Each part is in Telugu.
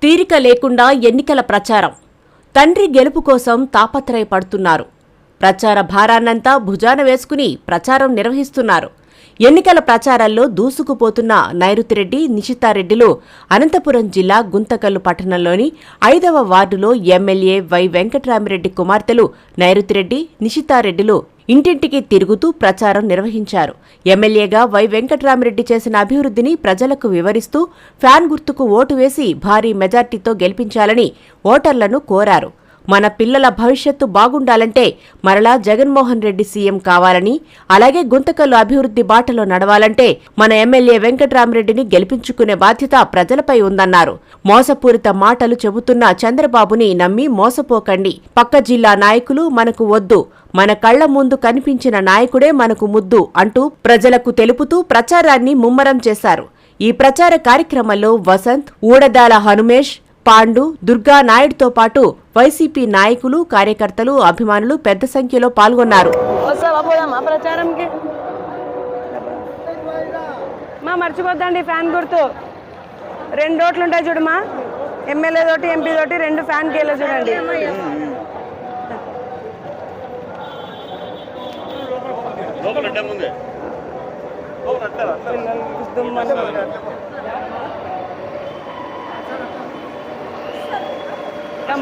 తీరిక లేకుండా ఎన్నికల ప్రచారం. తండ్రి గెలుపు కోసం తాపత్రయపడుతున్నారు. ప్రచార భారాన్నంతా భుజాన వేసుకుని ప్రచారం నిర్వహిస్తున్నారు. ఎన్నికల ప్రచారాల్లో దూసుకుపోతున్న నైరుతిరెడ్డి, నిషితారెడ్డిలు అనంతపురం జిల్లా గుంతకల్లు పట్టణంలోని 5వ వార్డులో ఎమ్మెల్యే వై వెంకట్రామిరెడ్డి కుమార్తెలు నైరుతిరెడ్డి, నిషితారెడ్డిలు ఇంటింటికి తిరుగుతూ ప్రచారం నిర్వహించారు. ఎమ్మెల్యేగా వై వెంకట్రామిరెడ్డి చేసిన అభివృద్ధిని ప్రజలకు వివరిస్తూ ఫ్యాన్ గుర్తుకు ఓటు వేసి భారీ మెజార్టీతో గెలిపించాలని ఓటర్లను కోరారు. మన పిల్లల భవిష్యత్తు బాగుండాలంటే మరలా జగన్మోహన్ రెడ్డి సీఎం కావాలని, అలాగే గుంతకల్లు అభివృద్ధి బాటలో నడవాలంటే మన ఎమ్మెల్యే వెంకట్రామిరెడ్డిని గెలిపించుకునే బాధ్యత ప్రజలపై ఉందన్నారు. మోసపూరిత మాటలు చెబుతున్న చంద్రబాబుని నమ్మి మోసపోకండి. పక్క జిల్లా నాయకులు మనకు వద్దు, మన కళ్ల ముందు కనిపించిన నాయకుడే మనకు ముద్దు అంటూ ప్రజలకు తెలుపుతూ ప్రచారాన్ని ముమ్మరం చేశారు. ఈ ప్రచార కార్యక్రమంలో వసంత్, ఊడదాల హనుమేష్, పాండు, దుర్గా నాయుడుతో పాటు వైసీపీ నాయకులు, కార్యకర్తలు, అభిమానులు పెద్ద సంఖ్యలో పాల్గొన్నారు. మర్చిపోద్దండి ఫ్యాన్ గుర్తు 2 ఓట్లు ఉంటాయి చూడమా, ఎమ్మెల్యే తోటి, ఎంపీ తోటి 2 ఫ్యాన్ కేలో చూడండి.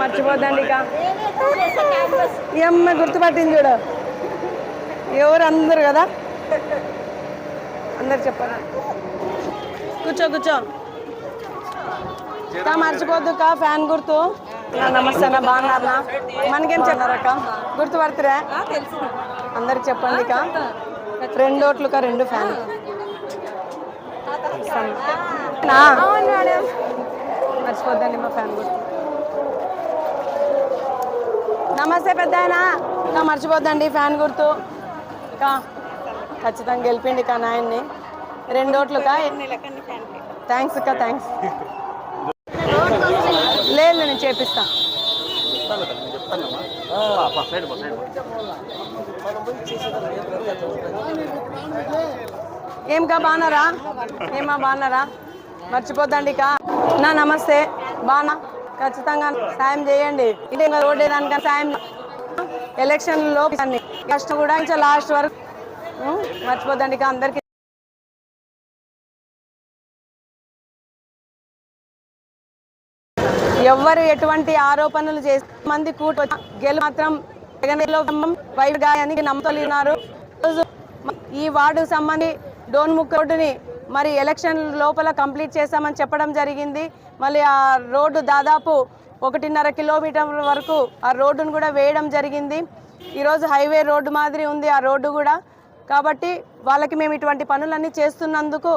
మర్చిపోద్దండి ఇక అమ్మ గుర్తుపట్టింది చూడ, ఎవరు అందరు కదా, అందరు చెప్పారు. కూర్చో కూర్చో, మర్చిపోద్దు కా ఫ్యాన్ గుర్తు. నమస్తే అన్న, బాగున్నారా? మనకేం చెప్పారక్క, గుర్తుపడుతురా? అందరికి చెప్పండి ఇక 2 ఓట్లు 2 ఫ్యాన్. మర్చిపోద్దండి మా ఫ్యాన్ గుర్తు. నమస్తే పెద్ద ఆయన, మర్చిపోద్దండి ఫ్యాన్ గుర్తు. ఖచ్చితంగా గెలిపిండి కా నాయన్ని. 2 ఓట్లు థ్యాంక్స్ అక్క, థ్యాంక్స్. లేదు నేను చేపిస్తా. ఏం కా బాగున్నారా? ఏమా బాగున్నారా? మర్చిపోద్దండి కా. నమస్తే, బాగున్నా? ఖచ్చితంగా సాయం చేయండి. ఇది రోడ్ ఏదానికన్నా సాయం, ఎలక్షన్లో కష్టం కూడా ఇంకా లాస్ట్ వరకు మర్చిపోద్దండి కా. అందరికి ఎవ్వరు ఎటువంటి ఆరోపణలు చేసి మంది కూట గెలు మాత్రం వైగాయని నమ్మతున్నారు. ఈ వార్డు సంబంధి డోన్ముక్ రోడ్డుని మరి ఎలక్షన్ లోపల కంప్లీట్ చేస్తామని చెప్పడం జరిగింది. మళ్ళీ ఆ రోడ్డు దాదాపు 1.5 కిలోమీటర్ల వరకు ఆ రోడ్డును కూడా వేయడం జరిగింది. ఈరోజు హైవే రోడ్డు మాదిరి ఉంది ఆ రోడ్డు కూడా. కాబట్టి వాళ్ళకి మేము ఇటువంటి పనులన్నీ చేస్తున్నందుకు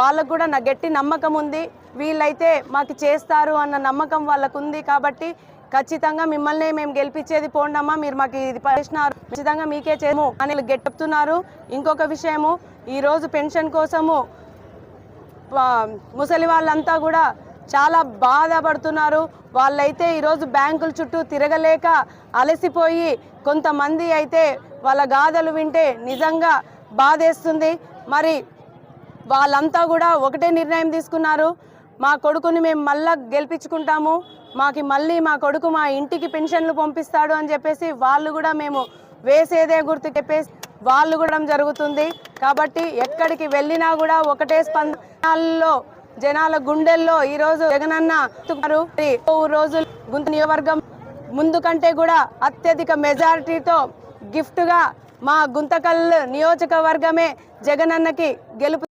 వాళ్ళకు కూడా నా గట్టి నమ్మకం ఉంది. వీళ్ళైతే మాకు చేస్తారు అన్న నమ్మకం వాళ్ళకు ఉంది. కాబట్టి ఖచ్చితంగా మిమ్మల్ని మేము గెలిపించేది పోండమ్మా, మీరు మాకు ఇది చేసినారు, ఖచ్చితంగా మీకే చేయము అని చెప్తున్నారు. ఇంకొక విషయము, ఈరోజు పెన్షన్ కోసము ముసలి వాళ్ళంతా కూడా చాలా బాధపడుతున్నారు. వాళ్ళైతే ఈరోజు బ్యాంకుల చుట్టూ తిరగలేక అలసిపోయి, కొంతమంది అయితే వాళ్ళ గాథలు వింటే నిజంగా బాధేస్తుంది. మరి వాళ్ళంతా కూడా ఒకటే నిర్ణయం తీసుకున్నారు, మా కొడుకుని మేము మళ్ళా గెలిపించుకుంటాము, మళ్ళీ మా కొడుకు మా ఇంటికి పెన్షన్లు పంపిస్తాడు అని చెప్పేసి వాళ్ళు కూడా మేము వేసేదే గుర్తు చెప్పేసి వాళ్ళు కూడా జరుగుతుంది. కాబట్టి ఎక్కడికి వెళ్ళినా కూడా ఒకటే స్పందనలో జనాల గుండెల్లో ఈరోజు జగనన్న రోజులు గుంత నియోజకవర్గం ముందు కంటే కూడా అత్యధిక మెజారిటీతో గిఫ్ట్గా మా గుంతకల్ నియోజకవర్గమే జగనన్నకి గెలుపు